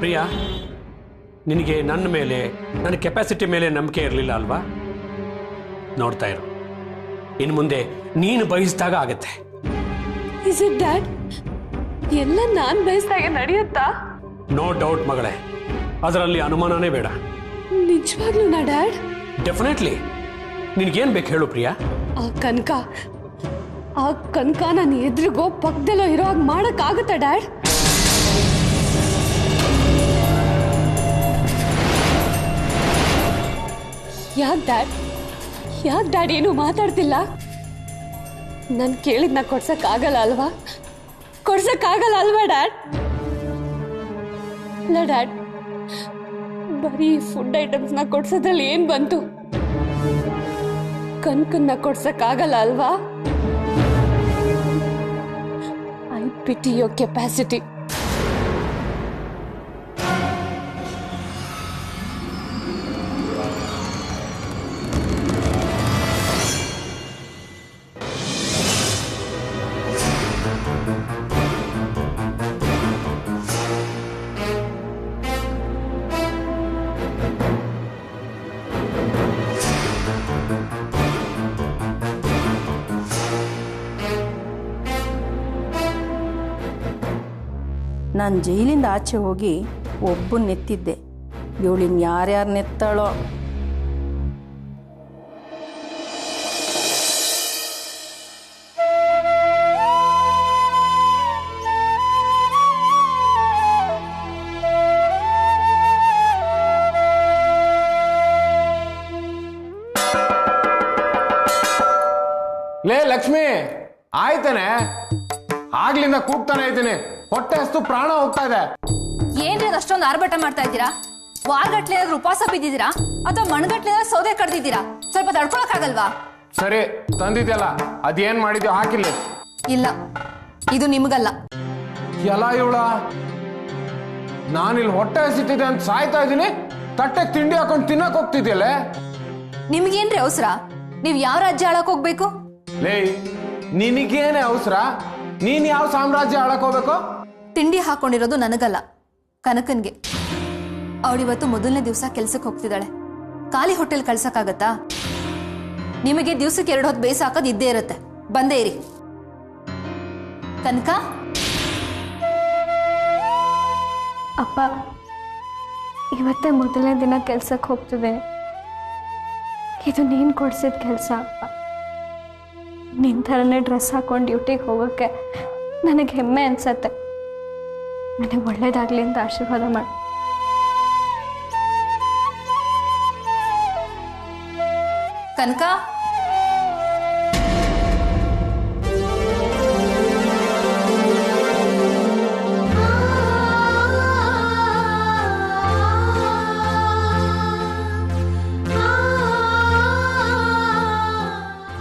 ಪ್ರಿಯಾ, ನಿನಗೆ ನನ್ನ ಮೇಲೆ, ನನ್ನ ಕೆಪಾಸಿಟಿ ಮೇಲೆ ನಂಬಿಕೆ ಇರಲಿಲ್ಲ ಅಲ್ವಾ? ನೋಡ್ತಾ ಇರು, ಇನ್ನು ಮುಂದೆ ನೀನು ಬಯಸಿದಾಗ ಆಗತ್ತೆ. Is it dad? ಎಲ್ಲ ನಾನು ಬಯಸಿದಾಗ ನಡೆಯುತ್ತಾ? ನೋ ಡೌಟ್ ಮಗಳೇ, ಅದರಲ್ಲಿ ಅನುಮಾನನೇ ಬೇಡ. ನಿಜವಾಗ್ಲೂನಾ ಡ್ಯಾಡ್? ಡೆಫಿನೆಟ್ಲಿ. ನಿನಗೇನು ಬೇಕು ಹೇಳು ಪ್ರಿಯಾ? ಆ ಕನಕ ನಾನು ಎದುರಿಗೋ ಪಕ್ಕದಲ್ಲೋ ಇರೋ ಹಾಗೆ ಮಾಡೋಕ್ಕಾಗತ್ತಾ ಡ್ಯಾಡ್? ಯಾಕೆ ಡ್ಯಾಡ್ ಏನು ಮಾತಾಡ್ತಿಲ್ಲ? ನಾನು ಕೇಳಿದ್ನ ಕೊಡ್ಸಕ್ಕಾಗಲ್ಲ ಅಲ್ವಾ ಡ್ಯಾಡ್? ಇಲ್ಲ ಡ್ಯಾಡ್, ಬರೀ ಫುಡ್ ಐಟಮ್ಸ್ನ ಕೊಡ್ಸೋದ್ರಲ್ಲಿ ಏನ್ ಬಂತು? ಕನ್ಕನ್ನ ಕೊಡ್ಸಕ್ಕಾಗಲ್ಲ ಅಲ್ವಾ? I PT your capacity. ನಾನು ಜೈಲಿಂದ ಆಚೆ ಹೋಗಿ ಒಬ್ಬನ ನೆತ್ತಿದ್ದೆ. ಇವಳಿನ್ ಯಾರ್ಯಾರು ನೆತ್ತಾಳೋ. ಲೇ ಲಕ್ಷ್ಮಿ, ಆಯ್ತಾನೆ, ಆಗ್ಲಿಂದ ಕೂಗ್ತಾನೆ ಇದ್ದೀನಿ. ಹೊಟ್ಟೆ ಅಷ್ಟು ಪ್ರಾಣ ಹೋಗ್ತಾ ಇದೆ. ಏನ್ರಿ ಅಷ್ಟೊಂದು ಆರ್ಭಟ ಮಾಡ್ತಾ ಇದ್ದೀರಾ? ವಾರಗಟ್ಲೆ ಏನಾದ್ರು ಉಪವಾಸ ಬಿದ್ದಿದ್ದೀರಾ ಅಥವಾ ಮಣ್ಗಟ್ಲೆ ಸೌದೆ ಕಡ್ದಿದ್ದೀರಾ? ಸ್ವಲ್ಪ ತಡ್ಕೊಳಕ್ ಆಗಲ್ವಾ? ಸರಿ ತಂದಿದ್ಯಲ್ಲ, ಅದೇನ್ ಮಾಡಿದ್ಯೋ ಹಾಕಿಲ್ಲ. ಇಲ್ಲ, ಇದು ನಿಮಗಲ್ಲ. ಎಲ್ಲ ಇವಳ, ನಾನಿಲ್ಲಿ ಹೊಟ್ಟೆ ಹಸಿತಿದೆ ಅಂತ ಸಾಯ್ತಾ ಇದ್ದೀನಿ, ತಟ್ಟೆ ತಿಂಡಿ ಹಾಕೊಂಡು ತಿನ್ನಕ್ ಹೋಗ್ತಿದ್ಯಲ್ಲ. ನಿಮ್ಗೇನ್ರಿ ಅವಸರ? ನೀವ್ ಯಾವ ರಾಜ್ಯ ಆಳಕ್ ಹೋಗ್ಬೇಕು? ಲೇ, ನಿನಗೇನೆ ಅವಸರ? ನೀನ್ ಯಾವ ಸಾಮ್ರಾಜ್ಯ ಆಳಕ್ ಹೋಗ್ಬೇಕು? ತಿಂಡಿ ಹಾಕೊಂಡಿರೋದು ನನಗಲ್ಲ, ಕನಕನ್ಗೆ. ಅವಳಿವತ್ತು ಮೊದಲನೇ ದಿವಸ ಕೆಲ್ಸಕ್ಕೆ ಹೋಗ್ತಿದ್ದಾಳೆ. ಖಾಲಿ ಹೋಟೆಲ್ ಕಳ್ಸಕ್ಕಾಗತ್ತಾ? ನಿಮಗೆ ದಿವ್ಸಕ್ಕೆ 2 ಹೊತ್ತು ಬೇಯಿಸಿ ಹಾಕೋದು ಇದ್ದೇ ಇರುತ್ತೆ. ಬಂದೇ ಇರಿ. ಕನಕ, ಅಪ್ಪ, ಇವತ್ತೇ ಮೊದಲನೇ ದಿನ ಕೆಲ್ಸಕ್ಕೆ ಹೋಗ್ತಿದ್ದೇನೆ. ಇದು ನೀನು ಕೊಡ್ಸಿದ ಕೆಲಸ ಅಪ್ಪ. ನಿನ್ನ ಥರನೇ ಡ್ರೆಸ್ ಹಾಕೊಂಡು ಡ್ಯೂಟಿಗೆ ಹೋಗೋಕ್ಕೆ ನನಗೆ ಹೆಮ್ಮೆ ಅನ್ಸತ್ತೆ. ನನಗೆ ಒಳ್ಳೇದಾಗಲಿ ಅಂತ ಆಶೀರ್ವಾದ ಮಾಡಿ. ಕನಕ,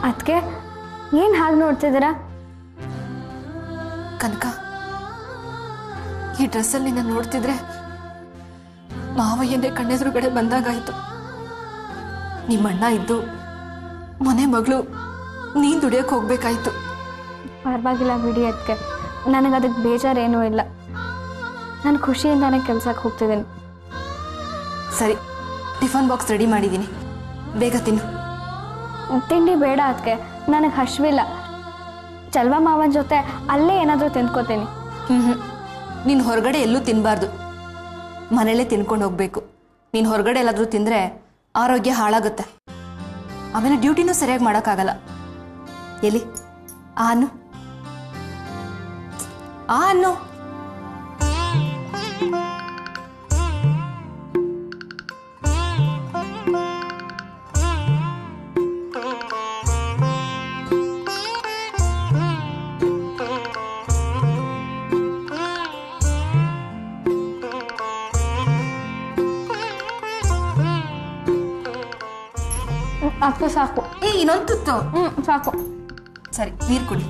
ಅದಕ್ಕೆ ಏನು ಹಾಗೆ ನೋಡ್ತಿದ್ದೀರಾ? ಕನಕ, ಈ ಡ್ರೆಸ್ಸಲ್ಲಿ ನಿನ್ನ ನೋಡ್ತಿದ್ರೆ ಮಾವಯ್ಯನೇ ಕಣ್ಣೆದುರುಗಡೆ ಬಂದಾಗಾಯ್ತು. ನಿಮ್ಮಣ್ಣ ಇದ್ದು ಮನೆ ಮಗಳು ನೀನು ದುಡಿಯೋಕೆ ಹೋಗ್ಬೇಕಾಯ್ತು. ಪರವಾಗಿಲ್ಲ ಬಿಡಿ, ಅದಕ್ಕೆ ನನಗದಕ್ಕೆ ಬೇಜಾರೇನೂ ಇಲ್ಲ. ನಾನು ಖುಷಿಯಿಂದಾನೇ ಕೆಲ್ಸಕ್ಕೆ ಹೋಗ್ತಿದ್ದೀನಿ. ಸರಿ, ಟಿಫನ್ ಬಾಕ್ಸ್ ರೆಡಿ ಮಾಡಿದ್ದೀನಿ, ಬೇಗ ತಿನ್ನು. ತಿಂಡಿ ಬೇಡ ಅದಕ್ಕೆ, ನನಗೆ ಹಶ್ವಿಲ್ಲ. ಚಲ್ವ ಮಾವನ ಜೊತೆ ಅಲ್ಲೇ ಏನಾದರೂ ತಿಂದ್ಕೋತೀನಿ. ನೀನು ಹೊರಗಡೆ ಎಲ್ಲೂ ತಿನ್ನಬಾರ್ದು, ಮನೇಲೇ ತಿನ್ಕೊಂಡು ಹೋಗ್ಬೇಕು. ನೀನು ಹೊರಗಡೆ ಎಲ್ಲಾದರೂ ತಿಂದರೆ ಆರೋಗ್ಯ ಹಾಳಾಗುತ್ತೆ. ಆಮೇಲೆ ಡ್ಯೂಟಿನೂ ಸರಿಯಾಗಿ ಮಾಡೋಕ್ಕಾಗಲ್ಲ. ಎಲ್ಲಿ ಆ ಅನ್ನು ಅಕ್ಕ ಸಾಕು. ಇನ್ನೊಂದು ತುತ್ತು. ಸಾಕು. ಸರಿ, ನೀರು ಕುಡಿ.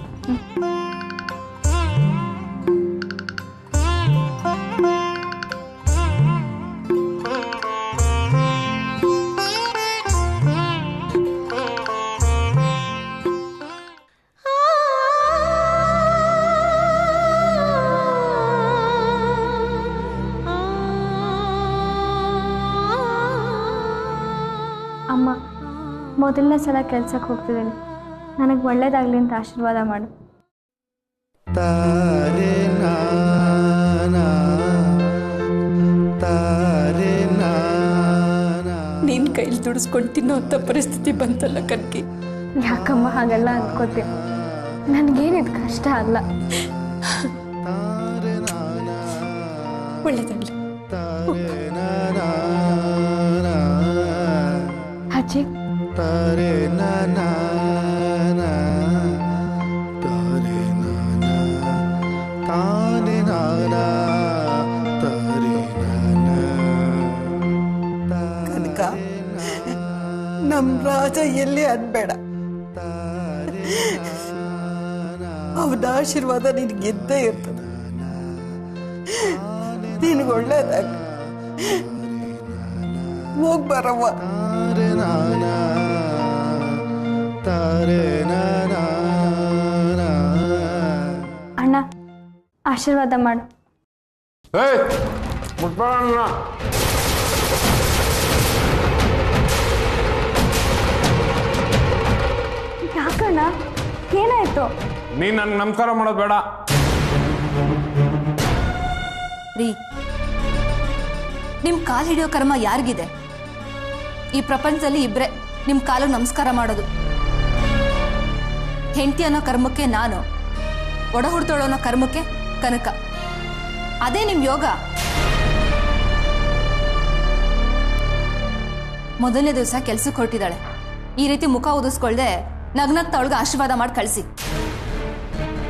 ಅಮ್ಮ, ಮೊದಲನೇ ಸಲ ಕೆಲ್ಸಕ್ಕೆ ಹೋಗ್ತಿದ್ದೀನಿ. ನನಗೆ ಒಳ್ಳೇದಾಗಲಿ ಅಂತ ಆಶೀರ್ವಾದ ಮಾಡು. ನಿನ್ನ ಕೈಲಿ ದುಡಿಸ್ಕೊಂಡು ತಿನ್ನೋ ಅಂಥ ಪರಿಸ್ಥಿತಿ ಬಂತಲ್ಲ ಕನ್ಕಿ. ಯಾಕಮ್ಮ ಹಾಗೆಲ್ಲ ಅಂದ್ಕೋತೀವಿ? ನನಗೇನಿದು ಕಷ್ಟ ಅಲ್ಲ. ಒಳ್ಳೇದಾಗಲಿ. ಅಜ್ಜಿ, ಕನಕ, ನಮ್ಮ ರಾಜ ಎಲ್ಲಿ ಅನ್ಬೇಡ. ಅವನ ಆಶೀರ್ವಾದ ನಿನಗೆ ಇದ್ದೇ ಇರ್ತದೆ. ನಿನಗೆ ಒಳ್ಳೇದಾಗ ಹೋಗ್ಬಾರವ್ವ. ಅಣ್ಣ, ಆಶೀರ್ವಾದ ಮಾಡು. ಯಾಕಣ್ಣ, ಏನಾಯ್ತು? ನೀನ್ ನನ್ಗೆ ನಮಸ್ಕಾರ ಮಾಡೋದು ಬೇಡ. ರೀ, ನಿಮ್ ಕಾಲು ಹಿಡಿಯೋ ಕರ್ಮ ಯಾರಿಗಿದೆ? ಈ ಪ್ರಪಂಚದಲ್ಲಿ ಇಬ್ರೆ ನಿಮ್ ಕಾಲು ನಮಸ್ಕಾರ ಮಾಡೋದು. ಹೆಂಡತಿ ಅನ್ನೋ ಕರ್ಮಕ್ಕೆ ನಾನು, ಒಡ ಹುಡ್ತೋಳು ಅನ್ನೋ ಕರ್ಮಕ್ಕೆ ಕನಕ. ಅದೇ ನಿಮ್ ಯೋಗ. ಮೊದಲನೇ ದಿವಸ ಕೆಲ್ಸಕ್ಕೆ ಹೊರಟಿದ್ದಾಳೆ. ಈ ರೀತಿ ಮುಖ ಉದಿಸ್ಕೊಳ್ದೆ ನಗ್ನಗ್ತಾ ಅವಳಿಗೆ ಆಶೀರ್ವಾದ ಮಾಡಿ ಕಳಿಸಿ.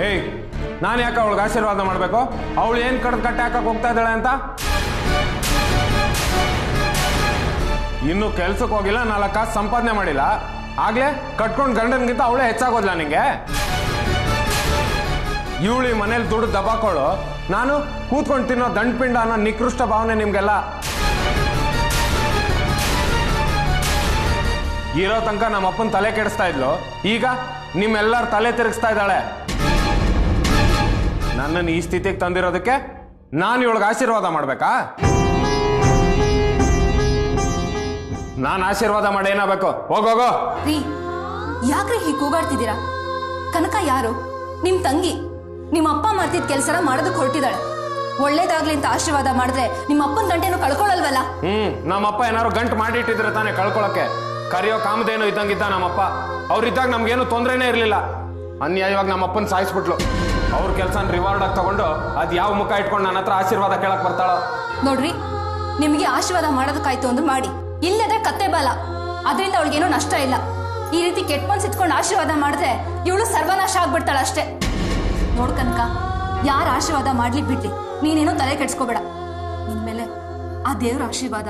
ಹೇಯ್, ನಾನು ಯಾಕೆ ಅವಳಿಗೆ ಆಶೀರ್ವಾದ ಮಾಡಬೇಕು? ಅವಳು ಏನು ಕಡ್ದು ಕಟ್ಟೆ ಹಾಕಕ್ಕೆ ಹೋಗ್ತಾ ಇದ್ದಾಳೆ ಅಂತ? ಇನ್ನು ಕೆಲ್ಸಕ್ಕೆ ಹೋಗಿಲ್ಲ, 4 ಕಾಸು ಸಂಪಾದನೆ ಮಾಡಿಲ್ಲ, ಆಗ್ಲೇ ಕಟ್ಕೊಂಡು ಗಂಡನ್ಗಿಂತ ಅವಳೇ ಹೆಚ್ಚಾಗೋದ್ಲ ನಿಂಗೆ? ಇವಳಿ ಮನೇಲಿ ದುಡ್ಡು ದಬಾಕೊಳ್ಳು, ನಾನು ಕೂತ್ಕೊಂಡು ತಿನ್ನೋ ದಂಡಪಿಂಡ ಅನ್ನೋ ನಿಕೃಷ್ಟ ಭಾವನೆ ನಿಮ್ಗೆಲ್ಲ. ಇರೋ ತನಕ ನಮ್ಮ ಅಪ್ಪನ ತಲೆ ಕೆಡಿಸ್ತಾ ಇದ್ಲು, ಈಗ ನಿಮ್ಮೆಲ್ಲರ ತಲೆ ತಿರುಗಿಸ್ತಾ ಇದ್ದಾಳೆ. ನನ್ನನ್ನು ಈ ಸ್ಥಿತಿಗೆ ತಂದಿರೋದಕ್ಕೆ ನಾನು ಇವಳಿಗೆ ಆಶೀರ್ವಾದ ಮಾಡ್ಬೇಕಾ? ನಾನು ಆಶೀರ್ವಾದ ಮಾಡಿ ಏನಾಗಬೇಕು? ಹೋಗೋಗೋ. ರೀ, ಯಾಕ್ರಿ ಹೀಗೆ ಕೂಗಾಡ್ತಿದ್ದೀರಾ? ಕನಕ ಯಾರು? ನಿಮ್ ತಂಗಿ. ನಿಮ್ಮ ಅಪ್ಪ ಮಾಡ್ತಿದ್ ಕೆಲಸನ ಮಾಡೋದಕ್ಕೆ ಹೊರಟಿದ್ದಾಳೆ. ಒಳ್ಳೇದಾಗ್ಲಿ ಅಂತ ಆಶೀರ್ವಾದ ಮಾಡಿದ್ರೆ ನಿಮ್ಮ ಅಪ್ಪನ ಗಂಟೆನೂ ಕಳ್ಕೊಳ್ಳಲ್ವಲ್ಲ? ನಮ್ಮಪ್ಪ ಏನಾರು ಗಂಟು ಮಾಡಿಟ್ಟಿದ್ರೆ ತಾನೇ ಕಳ್ಕೊಳಕ್ಕೆ. ಕರಿಯೋ ಕಾಮಧೇನು ಇದ್ದಂಗಿದ್ದ ನಮ್ಮಪ್ಪ. ಅವ್ರಿದ್ದಾಗ ನಮ್ಗೇನು ತೊಂದರೆನೇ ಇರಲಿಲ್ಲ. ಅನ್ಯಾಯವಾಗಿ ನಮ್ಮಪ್ಪನ ಸಾಯಿಸ್ಬಿಟ್ಲು. ಅವ್ರ ಕೆಲಸನ ರಿವಾರ್ಡ್ ಆಗಿ ತಗೊಂಡು ಅದು ಯಾವ ಮುಖ ಇಟ್ಕೊಂಡು ನನ್ನ ಹತ್ರ ಆಶೀರ್ವಾದ ಕೇಳಕ್ ಬರ್ತಾಳೋ? ನೋಡ್ರಿ, ನಿಮಗೆ ಆಶೀರ್ವಾದ ಮಾಡೋದಕ್ಕಾಯ್ತು ಅಂದ್ರೆ ಮಾಡಿ, ಇಲ್ಲದ್ರೆ ಕತ್ತೆ ಬಾಲ. ಅದರಿಂದ ಅವಳಿಗೇನೋ ನಷ್ಟ ಇಲ್ಲ. ಈ ರೀತಿ ಕೆಟ್ಟ ಮನ್ಸು ಇಟ್ಕೊಂಡು ಆಶೀರ್ವಾದ ಮಾಡಿದ್ರೆ ಇವಳು ಸರ್ವನಾಶ ಆಗ್ಬಿಡ್ತಾಳ ಅಷ್ಟೇ. ನೋಡ್ ಕನಕ, ಯಾರ ಆಶೀರ್ವಾದ ಮಾಡ್ಲಿ ಬಿಡ್ಲಿ, ನೀನೇನೋ ತಲೆ ಕೆಡ್ಸ್ಕೋಬೇಡ. ನಿನ್ಮೇಲೆ ಆ ದೇವ್ರ ಆಶೀರ್ವಾದ,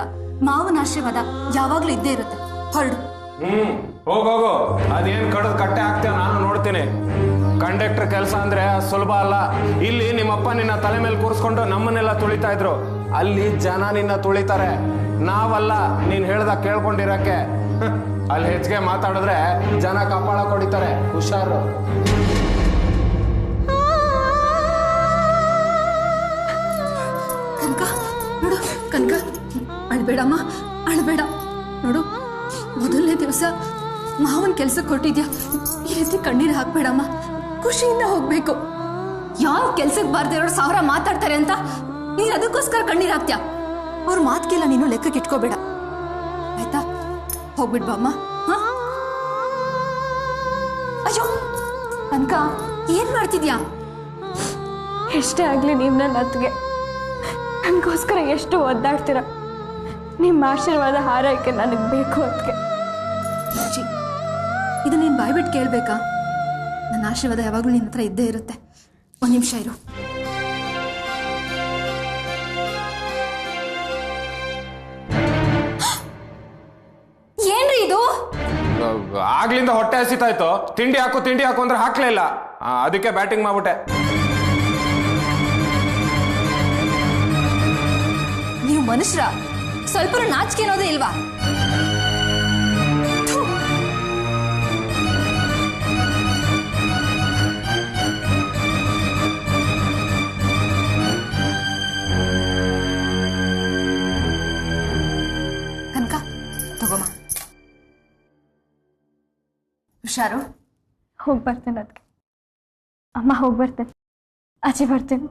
ಮಾವನ ಆಶೀರ್ವಾದ ಯಾವಾಗ್ಲೂ ಇದ್ದೇ ಇರುತ್ತೆ. ಹೊರಡು. ಹೋಗೋಗು. ಅದೇನ್ ಕಡದ್ ಕಟ್ಟೆ ಹಾಕ್ತೇವೆ ನಾನು ನೋಡ್ತೀನಿ. ಕಂಡಕ್ಟರ್ ಕೆಲಸ ಅಂದ್ರೆ ಸುಲಭ ಅಲ್ಲ. ಇಲ್ಲಿ ನಿಮ್ಮಪ್ಪ ನಿನ್ನ ತಲೆ ಮೇಲೆ ಕೂರಿಸ್ಕೊಂಡು ನಮ್ಮನ್ನೆಲ್ಲ ತುಳಿತಾ ಇದ್ರು. ಅಲ್ಲಿ ಜನ ನಿನ್ನ ತುಳಿತಾರೆ, ನಾವಲ್ಲ. ನೀನ್ ಹೇಳ್ದಾಗ ಕೇಳ್ಕೊಂಡಿರಕ್ಕೆ. ಅಲ್ಲಿ ಹೆಚ್ಚಿಗೆ ಮಾತಾಡಿದ್ರೆ ಜನ ಕಪಾಳ ಕೊಡಿತಾರೆ. ಹುಷಾರು. ಕನಕ, ನೋಡು ಕನಕ, ಅಳ್ಬೇಡಮ್ಮ, ಅಳ್ಬೇಡ. ನೋಡು, ಮೊದಲನೇ ದಿವಸ ಮಾವನ್ ಕೆಲ್ಸಕ್ಕೆ ಕೊಟ್ಟಿದ್ಯಾ, ಈ ರೀತಿ ಕಣ್ಣೀರು ಹಾಕ್ಬೇಡಮ್ಮ. ಖುಷಿಯಿಂದ ಹೋಗ್ಬೇಕು. ಯಾವ ಕೆಲ್ಸಕ್ಕೆ ಬಾರ್ದೇ ಇರೋರು 1000 ಮಾತಾಡ್ತಾರೆ ಅಂತ ನೀನ್ ಅದಕ್ಕೋಸ್ಕರ ಕಣ್ಣೀರ್ ಹಾಕ್ತ್ಯಾ? ಅವ್ರ ಮಾತ್ಗೆಲ್ಲ ನೀನು ಲೆಕ್ಕಕ್ಕೆ ಇಟ್ಕೋಬೇಡ, ಆಯ್ತಾ? ಹೋಗ್ಬಿಡ್ ಬಾಮ್ಮ. ಅಯ್ಯೋ ಕನಕ, ಏನ್ ಮಾಡ್ತಿದ್ಯಾ? ಎಷ್ಟೇ ಆಗಲಿ ನೀವು ನನ್ನ ಅತ್ತಿಗೆ, ನನಗೋಸ್ಕರ ಎಷ್ಟು ಒದ್ದಾಡ್ತೀರ. ನಿಮ್ಮ ಆಶೀರ್ವಾದ ಹಾರೈಕೆ ನನಗೆ ಬೇಕು ಅದಕ್ಕೆ. ಇದು ನೀನು ಬಾಯ್ಬಿಟ್ಟು ಕೇಳಬೇಕಾ? ನನ್ನ ಆಶೀರ್ವಾದ ಯಾವಾಗಲೂ ನಿನ್ನ ಹತ್ರ ಇದ್ದೇ ಇರುತ್ತೆ. 1 ನಿಮಿಷ ಇರು. ಏನ್ರಿ ಇದು? ಆಗ್ಲಿಂದ ಹೊಟ್ಟೆ ಹಸಿತಾಯ್ತು. ತಿಂಡಿ ಹಾಕು ಅಂದ್ರೆ ಹಾಕ್ಲೇ ಇಲ್ಲ. ಅದಕ್ಕೆ ಬ್ಯಾಟಿಂಗ್ ಮಾಡ್ಬಿಟ್ಟೆ. ನೀವು ಮನುಷ್ಯರ ಸ್ವಲ್ಪ ನಾಚಿಕೆ ಅನ್ನೋದೇ ಇಲ್ವಾ? ಕನಕ, ತಗೋಮ್ಮ. ಹುಷಾರು. ಹೋಗಿ ಬರ್ತೇನೆ ಅದಕ್ಕೆ. ಅಮ್ಮ ಹೋಗಿ ಬರ್ತೇನೆ, ಆಚೆ ಬರ್ತೇನೆ.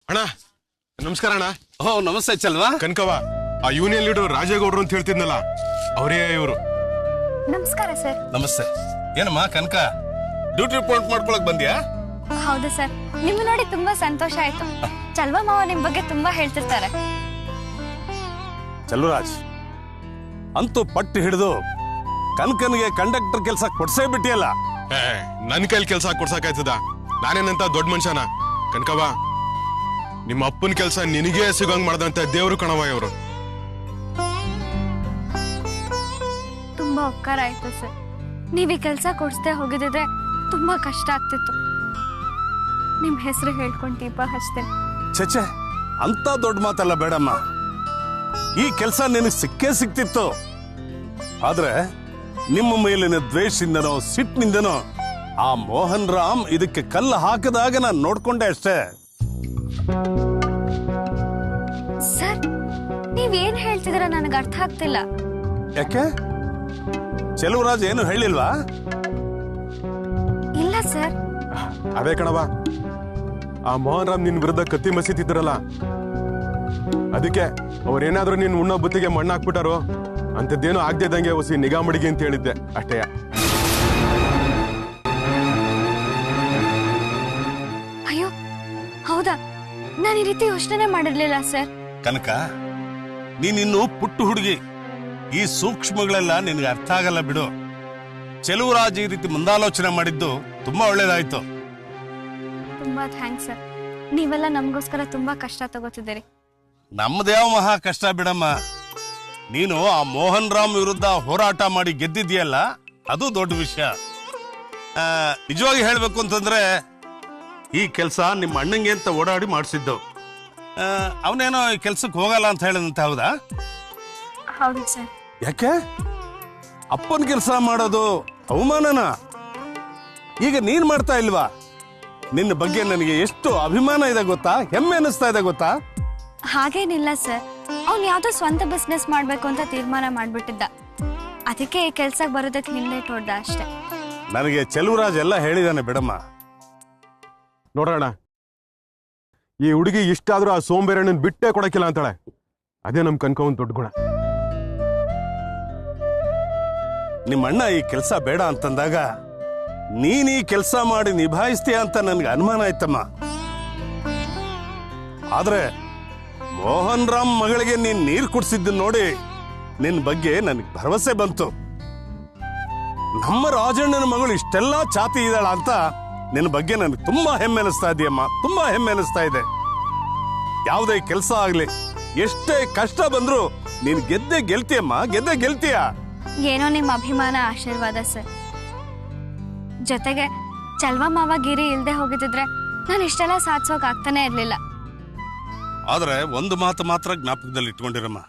ಅಣ್ಣ ನಮಸ್ಕಾರ ಅಣ್ಣ. ಓ ನಮಸ್ತೆ ಚಲ್ವಾ. ಕನಕವ, ಆ ಯೂನಿಯನ್ ಲೀಡರ್ ರಾಜೇಗೌಡರು ಅಂತ ಹೇಳ್ತಿದ್ನಲ್ಲ, ಅವರೇ ಇವರು. ನಮಸ್ಕಾರ ಸರ್. ನಮಸ್ತೆ. ಏನಮ್ಮ ಕನಕ, ಡ್ಯೂಟಿ ರಿಪೋರ್ಟ್ ಮಾಡ್ಕೊಳಕ್ ಬಂದ್ಯಾ? ಹೌದು ಸರ್, ನಿಮ್ಮ ನೋಡಿ ತುಂಬಾ ಸಂತೋಷ ಆಯ್ತು. ಚಲ್ವಾ ಮಾವ ನಿಮ್ ಬಗ್ಗೆ ತುಂಬಾ ಹೇಳ್ತಿರ್ತಾರೆ. ಚಲುರಾಜ್ ಅಂತೂ ಪಟ್ಟು ಹಿಡಿದು ಕನಕನಿಗೆ ಕಂಡಕ್ಟರ್ ಕೆಲಸ ಕೊಡ್ಸೇ ಬಿಟ್ಟಿಯಲ್ಲ. ನನ್ ಕೈಲಿ ಕೆಲಸ ಕೊಡ್ಸಕಾಯ್ತದ? ನಾನೇನಂತ ದೊಡ್ಡ ಮನುಷ್ಯನ? ಕನಕವ, ನಿಮ್ಮ ಅಪ್ಪನ ಕೆಲಸ ನಿನಗೆ ಸಿಗಂಗ್ ಮಾಡ್ದಂತ ದೇವ್ರು ಕಣವ ಇವರು. ತುಂಬಾ ಉಪಕಾರ ಆಯ್ತು ಸರ್. ನೀವ್ ಈ ಕೆಲ್ಸ ಕೊಡ್ಸದೆ ಹೋಗಿದ್ರೆ ತುಂಬಾ ಕಷ್ಟ ಆಗ್ತಿತ್ತು. ನಿಮ್ ಹೆಸರು ಹೇಳ್ಕೊಂಡು ದೀಪ ಹಚ್ತೇನೆ. ಛೆ, ಅಂತ ದೊಡ್ಡ ಮಾತಲ್ಲ ಬೇಡಮ್ಮ. ಈ ಕೆಲಸ ನಿನಗೆ ಸಿಕ್ಕೇ ಸಿಕ್ತಿತ್ತು. ಆದ್ರೆ ನಿಮ್ಮ ಮೇಲಿನ ದ್ವೇಷದಿಂದನೋ ಸಿಟ್ಟಿನಿಂದನೋ ಆ ಮೋಹನ್ ರಾಮ್ ಇದಕ್ಕೆ ಕಲ್ಲು ಹಾಕದಾಗ ನಾನು ನೋಡ್ಕೊಂಡೆ ಅಷ್ಟೇ. ಸರ್, ನೀವೇನ್ ಹೇಳ್ತಿದ್ರ ನನಗೆ ಅರ್ಥ ಆಗ್ತಿಲ್ಲ. ಯಾಕೆ? ಚೆಲುವರಾಜ್ ಏನು ಹೇಳಿಲ್ವಾ? ಇಲ್ಲ ಸರ್. ಅದೇ ಕಣವ, ಆ ಮೋಹನ್ ರಾಮ್ ನಿನ್ ವಿರುದ್ಧ ಕತ್ತಿ ಮಸೀತಿದ್ರಲ್ಲ, ಅದಕ್ಕೆ ಅವ್ರೇನಾದ್ರೂ ನಿನ್ ಉಣ್ಣೋ ಬುತ್ತಿಗೆ ಮಣ್ಣು ಹಾಕ್ಬಿಟ್ಟಾರೋ ಅಂತದ್ದೇನು ಆಗ್ದೇದಂಗೆ ಹೊಸಿ ನಿಗಾ ಮಡಿಗೆ ಅಂತ ಹೇಳಿದ್ದೆ ಅಷ್ಟೇ. ಅಯ್ಯೋ ಹೌದಾ, ನಾನು ಈ ರೀತಿ ಯೋಚನೆ ಮಾಡಿರ್ಲಿಲ್ಲ ಸರ್. ಕನಕ, ನೀನಿನ್ನು ಪುಟ್ಟು ಹುಡುಗಿ, ಈ ಸೂಕ್ಷ್ಮಗಳೆಲ್ಲ ನಿನಗೆ ಅರ್ಥ ಆಗಲ್ಲ ಬಿಡು. ಚೆಲುವರಾಜ್ ಈ ರೀತಿ ಮುಂದಾಲೋಚನೆ ಮಾಡಿದ್ದು ತುಂಬಾ ಒಳ್ಳೇದಾಯ್ತು. ತುಂಬಾ ಥ್ಯಾಂಕ್ಸ್ ಸರ್. ನೀವೆಲ್ಲ ನಮಗೋಸ್ಕರ ತುಂಬಾ ಕಷ್ಟ ತಗೋತಿದ್ದೀರಿ. ನಮ್ದ್ಯಾವ ಮಹಾ ಕಷ್ಟ ಬಿಡಮ್ಮ. ನೀನು ಆ ಮೋಹನ್ ರಾಮ್ ವಿರುದ್ಧ ಹೋರಾಟ ಮಾಡಿ ಗೆದ್ದಿದ್ಯಲ್ಲ, ಅದು ದೊಡ್ಡ ವಿಷಯ. ನಿಜವಾಗಿ ಹೇಳ್ಬೇಕು ಅಂತಂದ್ರೆ ಈ ಕೆಲಸ ನಿಮ್ಮ ಅಣ್ಣಂಗೆ ಅಂತ ಓಡಾಡಿ ಮಾಡಿಸಿದ್ದು. ಅವನೇನೋ ಈ ಕೆಲ್ಸಕ್ಕೆ ಹೋಗಲ್ಲ ಅಂತ ಹೇಳಿದಂತ, ಹೌದಾ? ಹೌದು ಸರ್. ಯಾಕೆ? ಅಪ್ಪನ ಕೆಲಸ ಮಾಡೋದು ಅವಮಾನನ? ಈಗ ನೀನ್ ಮಾಡ್ತಾ ಇಲ್ವಾ? ನಿನ್ನ ಬಗ್ಗೆ ನನಗೆ ಎಷ್ಟು ಅಭಿಮಾನ ಇದೆ ಗೊತ್ತಾ, ಹೆಮ್ಮೆ ಅನಿಸ್ತಾ ಇದೆ ಗೊತ್ತಾ? ಹಾಗೇನಿಲ್ಲ ಸರ್, ಅವ್ನ್ ಯಾವ್ದೋ ಸ್ವಂತ ಬಿಸ್ನೆಸ್ ಮಾಡ್ಬೇಕು ಅಂತ ತೀರ್ಮಾನ ಮಾಡ್ಬಿಟ್ಟಿದ್ದ. ಅದಕ್ಕೆ ಈ ಕೆಲ್ಸಕ್ಕೆ ಬರೋದಕ್ಕೆ ಹಿಂದೇಟ್ ಹೊಡ್ದ ಅಷ್ಟೇ. ನನಗೆ ಚೆಲುವರಾಜ್ ಎಲ್ಲ ಹೇಳಿದಾನೆ ಬಿಡಮ್ಮ. ನೋಡೋಣ, ಈ ಹುಡುಗಿ ಇಷ್ಟಾದ್ರೂ ಆ ಸೋಂಬೇರಣ್ಣನ್ ಬಿಟ್ಟೇ ಕೊಡಕ್ಕಿಲ್ಲ ಅಂತಾಳೆ. ಅದೇ ನಮ್ ಕನಕವನ್ ದೊಡ್ಡ ಗುಣ. ನಿಮ್ಮ ಅಣ್ಣ ಈ ಕೆಲಸ ಬೇಡ ಅಂತಂದಾಗ ನೀನ್ ಈ ಕೆಲಸ ಮಾಡಿ ನಿಭಾಯಿಸ್ತೀಯ ಅಂತ ನನ್ಗೆ ಅನುಮಾನ ಆಯ್ತಮ್ಮ. ಆದ್ರೆ ಮೋಹನ್ ರಾಮ್ ಮಗಳಿಗೆ ನೀನ್ ನೀರ್ ಕುಡ್ಸಿದ್ದು ನೋಡಿ ನಿನ್ ಬಗ್ಗೆ ನನಗೆ ಭರವಸೆ ಬಂತು. ನಮ್ಮ ರಾಜಣ್ಣನ ಮಗಳು ಇಷ್ಟೆಲ್ಲ ಛಾತಿ ಇದ್ದಾಳ ಅಂತ ನಿನ್ನ ಬಗ್ಗೆ ನನಗೆ ತುಂಬಾ ಹೆಮ್ಮೆ ಅನಿಸ್ತಾ ಇದೆಯಮ್ಮ, ತುಂಬಾ ಹೆಮ್ಮೆ ಅನಿಸ್ತಾ ಇದೆ. ಯಾವುದೇ ಕೆಲಸ ಆಗ್ಲಿ, ಎಷ್ಟೇ ಕಷ್ಟ ಬಂದ್ರು ನೀನ್ ಗೆದ್ದೆ ಗೆಲ್ತೀಯಮ್ಮ, ಗೆದ್ದೆ ಗೆಲ್ತೀಯ. ಏನೋ ನಿಮ್ಮ ಅಭಿಮಾನ, ಆಶೀರ್ವಾದ ಸರ್. ಜೊತೆಗೆ ಚಲ್ವಾ ಮಾವ ಗಿರಿ ಇಲ್ದೆ ಹೋಗಿದ್ರೆ ನಾನು ಇಷ್ಟೆಲ್ಲ ಸಾಧಿಸೋಕ್ ಆಗ್ತಾನೆ ಇರ್ಲಿಲ್ಲ. ಆದ್ರೆ ಒಂದು ಮಾತು ಮಾತ್ರ ಜ್ಞಾಪಕದಲ್ಲಿ ಇಟ್ಕೊಂಡಿರಮ್ಮ,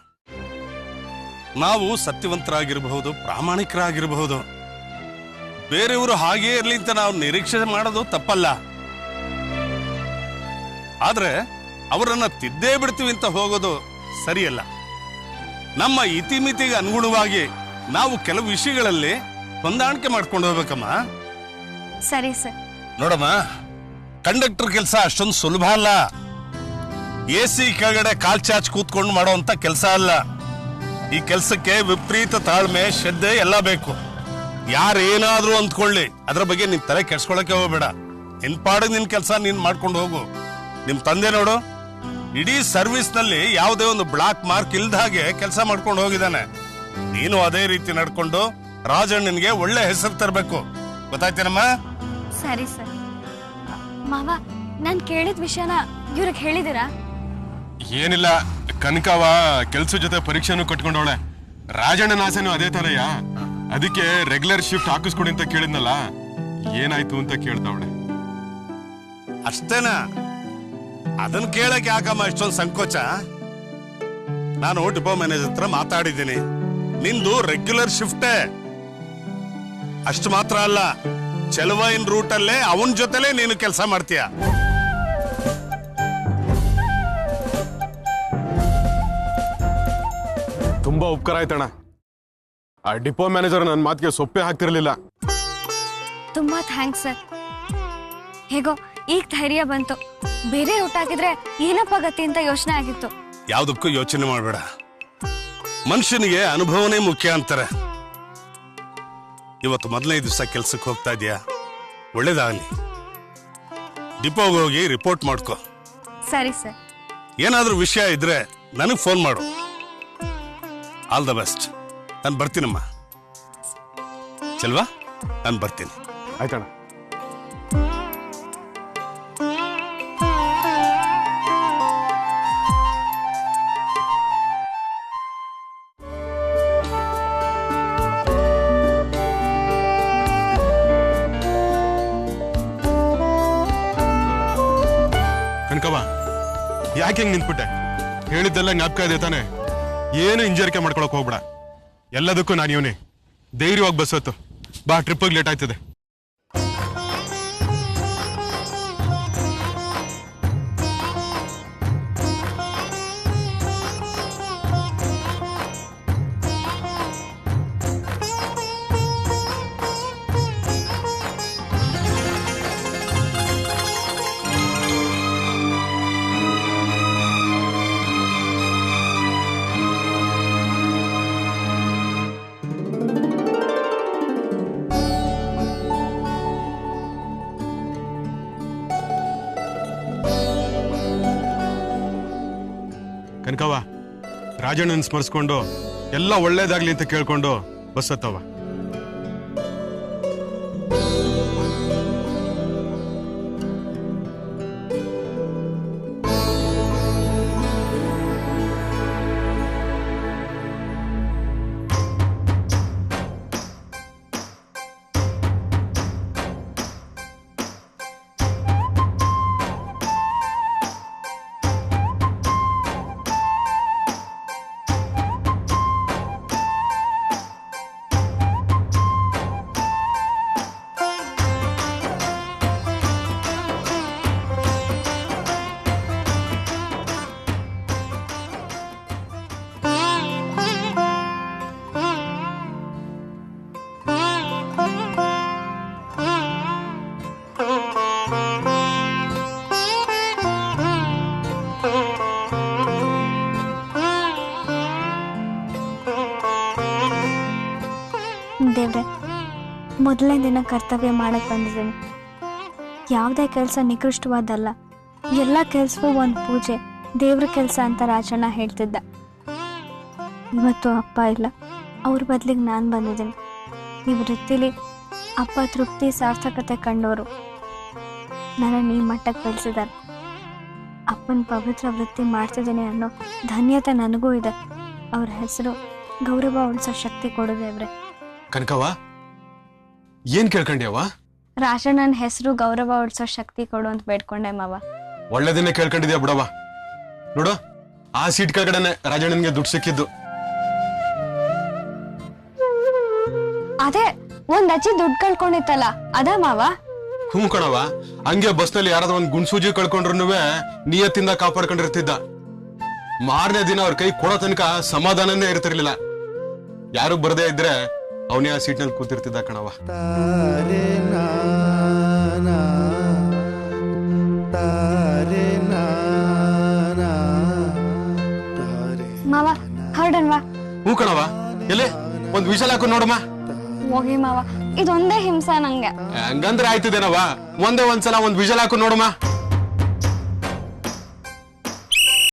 ನಾವು ಸತ್ಯವಂತರಾಗಿರಬಹುದು, ಪ್ರಾಮಾಣಿಕರಾಗಿರಬಹುದು, ಬೇರೆಯವರು ಹಾಗೇ ಇರ್ಲಿ ಅಂತ ನಾವು ನಿರೀಕ್ಷೆ ಮಾಡೋದು ತಪ್ಪಲ್ಲ. ಆದ್ರೆ ಅವರನ್ನ ತಿದ್ದೇ ಬಿಡ್ತೀವಿ ಅಂತ ಹೋಗೋದು ಸರಿಯಲ್ಲ. ನಮ್ಮ ಇತಿಮಿತಿಗೆ ಅನುಗುಣವಾಗಿ ನಾವು ಕೆಲವು ವಿಷಯಗಳಲ್ಲಿ ಹೊಂದಾಣಿಕೆ ಮಾಡ್ಕೊಂಡು ಹೋಗ್ಬೇಕಮ್ಮ. ಸರಿ ಸರ್. ನೋಡಮ್ಮ, ಕಂಡಕ್ಟರ್ ಕೆಲಸ ಅಷ್ಟೊಂದು ಸುಲಭ ಅಲ್ಲ. AC ಕೆಳಗಡೆ ಕಾಲ್ ಚಾಚ್ ಕೂತ್ಕೊಂಡು ಮಾಡುವಂತ ಕೆಲಸ ಅಲ್ಲ. ಈ ಕೆಲಸಕ್ಕೆ ವಿಪರೀತ ತಾಳ್ಮೆ, ಶ್ರದ್ಧೆ ಎಲ್ಲ ಬೇಕು. ಯಾರೇನಾದ್ರೂ ಅಂದ್ಕೊಳ್ಳಿ, ಅದ್ರ ಬಗ್ಗೆ ನಿನ್ ತಲೆ ಕೆಡ್ಸ್ಕೊಳಕ್ಕೆ ಹೋಗ್ಬೇಡ. ನಿನ್ ಪಾಡಿಗೆ ನಿನ್ ಕೆಲಸ ನೀನ್ ಮಾಡ್ಕೊಂಡು ಹೋಗು. ನಿಮ್ ತಂದೆ ನೋಡು, ಇಡೀ ಸರ್ವಿಸ್ ನಲ್ಲಿ ಯಾವುದೇ ಒಂದು ಬ್ಲಾಕ್ ಮಾರ್ಕ್ ಇಲ್ದ ಹಾಗೆ ಕೆಲಸ ಮಾಡ್ಕೊಂಡು ಹೋಗಿದ್ದಾನೆ. ನೀನು ಅದೇ ರೀತಿ ನಡ್ಕೊಂಡು ರಾಜಣ್ಣನಿಗೆ ಒಳ್ಳೆ ಹೆಸರು ತರಬೇಕು. ಗೊತ್ತಾಯ್ತೇನಮ್ಮ? ಸರಿ ಸರ್. ಮಾವ, ನಾನ್ ಕೇಳಿದ ವಿಷಯನ ಇವ್ರಿಗೆ ಹೇಳಿದಿರಾ? ಏನಿಲ್ಲ, ಕನಕವ ಕೆಲ್ಸ ಜೊತೆ ಪರೀಕ್ಷೆನೂ ಕಟ್ಕೊಂಡವಳೆ. ರಾಜಣ್ಣನ ಆಸೆನೂ ಅದೇ ತರಯ್ಯ. ಅದಕ್ಕೆ ರೆಗ್ಯುಲರ್ ಶಿಫ್ಟ್ ಹಾಕಿಸ್ಕೊಡಿ ಅಂತ ಕೇಳಿದ್ನಲ್ಲ, ಏನಾಯ್ತು ಅಂತ ಕೇಳ್ತಾವಳೆ. ಅಷ್ಟೇನಾ? ಅದನ್ನ ಕೇಳಕ್ ಯಾಕಮ್ಮ ಇಷ್ಟೊಂದು ಸಂಕೋಚ? ನಾನು ಡಿಪೋ ಮ್ಯಾನೇಜರ್ ಹತ್ರ ಮಾತಾಡಿದ್ದೀನಿ. ನಿಂದು ರೆಗ್ಯುಲರ್ ಶಿಫ್ಟೇ. ಅಷ್ಟು ಮಾತ್ರ ಅಲ್ಲ, ಚೆಲುವೈನ್ ರೂಟಲ್ಲೇ ಅವನ ಜೊತೆಲೇ ನೀನು ಕೆಲಸ ಮಾಡ್ತೀಯ. ತುಂಬಾ ಉಪಕಾರ ಆಯ್ತಣ್ಣ. ಆ ಡಿಪೋ ಮ್ಯಾನೇಜರ್ ನನ್ನ ಮಾತಿಗೆ ಸೊಪ್ಪೆ ಹಾಕ್ತಿರ್ಲಿಲ್ಲ. ತುಂಬಾ ಥ್ಯಾಂಕ್ಸ್ ಸರ್. ಹೇಗೋ ಈಗ ಧೈರ್ಯ ಬಂತು. ಬೇರೆ ರೂಟ್ ಆಗಿದ್ರೆ ಏನಪ್ಪ ಗತಿ ಅಂತ ಯೋಚನೆ ಆಗಿತ್ತು. ಯಾವ್ದಕ್ಕೂ ಯೋಚನೆ ಮಾಡಬೇಡ. ಮನುಷ್ಯನಿಗೆ ಅನುಭವನೇ ಮುಖ್ಯ ಅಂತಾರೆ. ಇವತ್ತು ಮೊದಲನೇ ದಿವಸ ಕೆಲ್ಸಕ್ಕೆ ಹೋಗ್ತಾ ಇದೆಯಾ, ಒಳ್ಳೇದಾಗಲಿ. ಡಿಪೋಗೆ ಹೋಗಿ ರಿಪೋರ್ಟ್ ಮಾಡ್ಕೋ. ಸರಿ ಸರ್. ಏನಾದ್ರೂ ವಿಷಯ ಇದ್ರೆ ನನಗೆ ಫೋನ್ ಮಾಡು. All the best. ನಾನು ಬರ್ತೀನಮ್ಮ. ಚಲ್ವಾ, ನಾನು ಬರ್ತೀನಿ. ಆಯ್ತಣ್ಣ. ಕನಕವ್ವ, ಯಾಕೆ ಹೆಂಗ್ ನಿಂತ್ಬಿಟ್ಟೆ? ಹೇಳಿದ್ದೆಲ್ಲ ಜ್ಞಾಪಕ ಇದೆ ತಾನೆ? ಏನು ಹಿಂಜರಿಕೆ ಮಾಡ್ಕೊಳಕ್ ಹೋಗ್ಬೇಡ. ಎಲ್ಲದಕ್ಕೂ ನಾನು ಇವನೇ. ಧೈರ್ಯವಾಗಿ ಬಸ್ ಹೊತ್ತು ಬಾ, ಟ್ರಿಪ್ಪಿಗೆ ಲೇಟ್ ಆಯ್ತದೆ. ಕನಕವ್ವ, ರಾಜಣ್ಣನ ಸ್ಮರಿಸ್ಕೊಂಡು ಎಲ್ಲ ಒಳ್ಳೇದಾಗ್ಲಿ ಅಂತ ಕೇಳ್ಕೊಂಡು ಬಸ್ ಹತ್ತವ. ದೇವ್ರೆ, ಮೊದಲನೇ ದಿನ ಕರ್ತವ್ಯ ಮಾಡಕ್ಕೆ ಬಂದಿದ್ದೀನಿ. ಯಾವುದೇ ಕೆಲಸ ನಿಕೃಷ್ಟವಾದಲ್ಲ, ಎಲ್ಲ ಕೆಲಸವೂ ಒಂದು ಪೂಜೆ, ದೇವ್ರ ಕೆಲಸ ಅಂತ ರಾಜಣ್ಣ ಹೇಳ್ತಿದ್ದ. ಇವತ್ತು ಅಪ್ಪ ಇಲ್ಲ, ಅವ್ರ ಬದಲಿಗೆ ನಾನು ಬಂದಿದ್ದೀನಿ. ಈ ವೃತ್ತಿಲಿ ಅಪ್ಪ ತೃಪ್ತಿ ಸಾರ್ಥಕತೆ ಕಂಡವರು ನನ್ನನ್ನು ಈ ಮಟ್ಟಕ್ಕೆ ಬೆಳೆಸಿದ್ದಾರೆ. ಅಪ್ಪನ ಪವಿತ್ರ ವೃತ್ತಿ ಮಾಡ್ತಿದ್ದೀನಿ ಅನ್ನೋ ಧನ್ಯತೆ ನನಗೂ ಇದೆ. ಅವ್ರ ಹೆಸರು ಗೌರವ ಉಳಿಸೋ ಶಕ್ತಿ ಕೊಡು ದೇವ್ರೆ. ಕನಕವ್ವ, ಏನ್ ಕೇಳ್ಕೊಂಡ್ಯವ? ರಾಜಣ್ಣನ ಹೆಸರು ಗೌರವ ಉಳಿಸೋ ಶಕ್ತಿ ಕೊಡು ಅಂತ ಬೇಡ್ಕೊಂಡೆ ಮಾವ. ಒಳ್ಳೆದನ್ನೇ ಕೇಳ್ಕೊಂಡಿದ್ಯಾ ಬಿಡವ. ನೋಡು, ಆ ಸೀಟ್ ಕೆಳಗಡೆನೆ ರಾಜಣ್ಣನ್ಗೆ ದುಡ್ಡು ಸಿಕ್ಕಿದ್ದು. ಅದೇ ಒಂದ್ ಅಜ್ಜಿ ದುಡ್ಡು ಕಳ್ಕೊಂಡಿತ್ತಲ್ಲ, ಅದ ಮಾವ? ಹ್ಞೂ ಕಣವ, ಹಂಗೆ ಬಸ್ನಲ್ಲಿ ಯಾರಾದ್ರೂ ಒಂದ್ ಗುಣ್ಸೂಜಿ ಕಳ್ಕೊಂಡ್ರು ನಿಯತ್ತಿಂದ ಕಾಪಾಡ್ಕೊಂಡಿರ್ತಿದ್ದ. ಮಾರನೇ ದಿನ ಅವ್ರ ಕೈ ಕೊಡೋ ತನಕ ಸಮಾಧಾನನೇ ಇರ್ತಿರ್ಲಿಲ್ಲ. ಯಾರು ಬರದೇ ಇದ್ರೆ ಅವನೇ ಆ ಸೀಟ್ನಲ್ಲಿ ಕೂತಿರ್ತಿದ್ದ ಕಣವ. ಮಾವ ಹೊರಡನ್ವಾ? ಹ್ಞೂ ಕಣವ, ಎಲ್ಲೇ ಒಂದ್ ವಿಷಲ್ ಹಾಕು ನೋಡಮ್ಮ. ಹೋಗಿ ಮಾವ, ಇದೊಂದೇ ಹಿಂಸೆ ನಂಗೆ. ಹಂಗಂದ್ರೆ ಆಯ್ತಿದೇನವ, ಒಂದೇ ಒಂದ್ಸಲ ಒಂದ್ ವಿಷಲ್ ಹಾಕು ನೋಡಮ್ಮ.